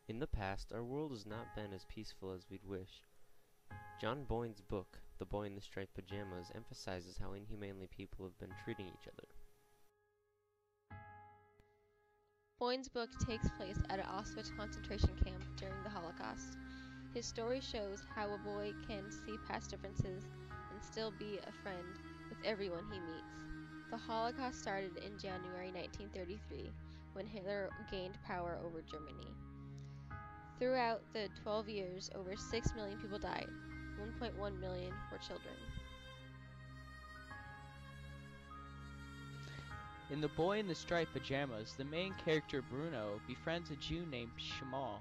In the past, our world has not been as peaceful as we'd wish. John Boyne's book, The Boy in the Striped Pajamas, emphasizes how inhumanely people have been treating each other. Boyne's book takes place at an Auschwitz concentration camp during the Holocaust. His story shows how a boy can see past differences and still be a friend with everyone he meets. The Holocaust started in January 1933 when Hitler gained power over Germany. Throughout the 12 years, over 6 million people died. 1.1 million were children. In The Boy in the Striped Pajamas, the main character Bruno befriends a Jew named Shamal,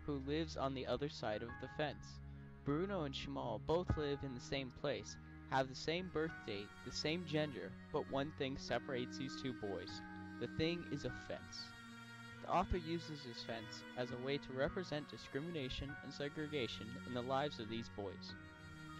who lives on the other side of the fence. Bruno and Shamal both live in the same place, have the same birth date, the same gender, but one thing separates these two boys. The thing is a fence. The author uses this fence as a way to represent discrimination and segregation in the lives of these boys.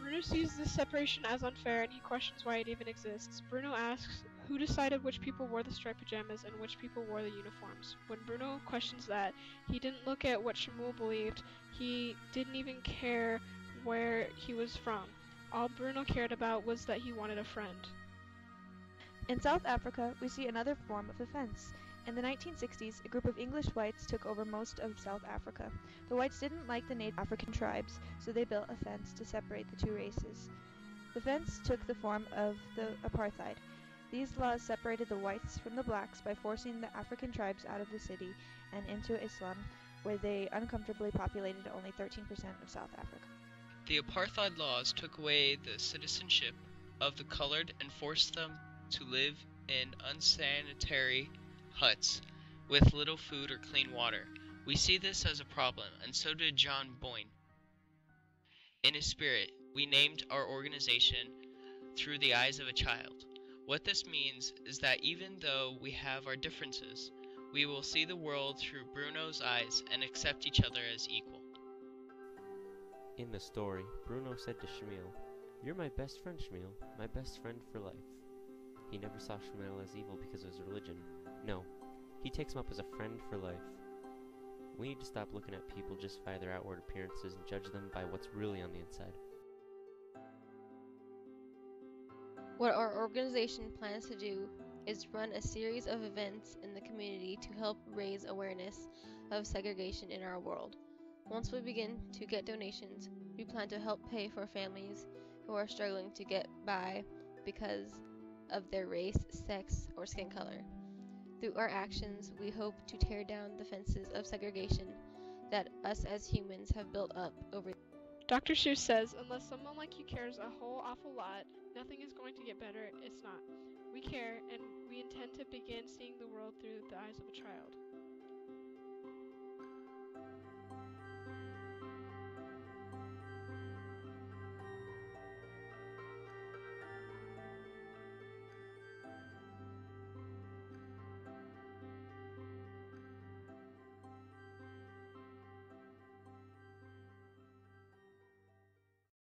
Bruno sees this separation as unfair and he questions why it even exists. Bruno asks who decided which people wore the striped pajamas and which people wore the uniforms. When Bruno questions that, he didn't look at what Shmuel believed. He didn't even care where he was from. All Bruno cared about was that he wanted a friend. In South Africa, we see another form of offense. In the 1960s, a group of English whites took over most of South Africa. The whites didn't like the Native African tribes, so they built a fence to separate the two races. The fence took the form of the apartheid. These laws separated the whites from the blacks by forcing the African tribes out of the city and into Islam, where they uncomfortably populated only 13% of South Africa. The apartheid laws took away the citizenship of the colored and forced them to live in unsanitary huts with little food or clean water. We see this as a problem, and so did John Boyne. In his spirit, we named our organization Through the Eyes of a Child. What this means is that even though we have our differences, we will see the world through Bruno's eyes and accept each other as equal. In the story, Bruno said to Shmuel, "You're my best friend, Shmuel, my best friend for life." He never saw Shmuel as evil because of his religion. No, he takes him up as a friend for life. We need to stop looking at people just by their outward appearances and judge them by what's really on the inside. What our organization plans to do is run a series of events in the community to help raise awareness of segregation in our world. Once we begin to get donations, we plan to help pay for families who are struggling to get by because of their race, sex, or skin color. Through our actions, we hope to tear down the fences of segregation that us as humans have built up over. Dr. Seuss says, unless someone like you cares a whole awful lot, nothing is going to get better. It's not. We care, and we intend to begin seeing the world through the eyes of a child.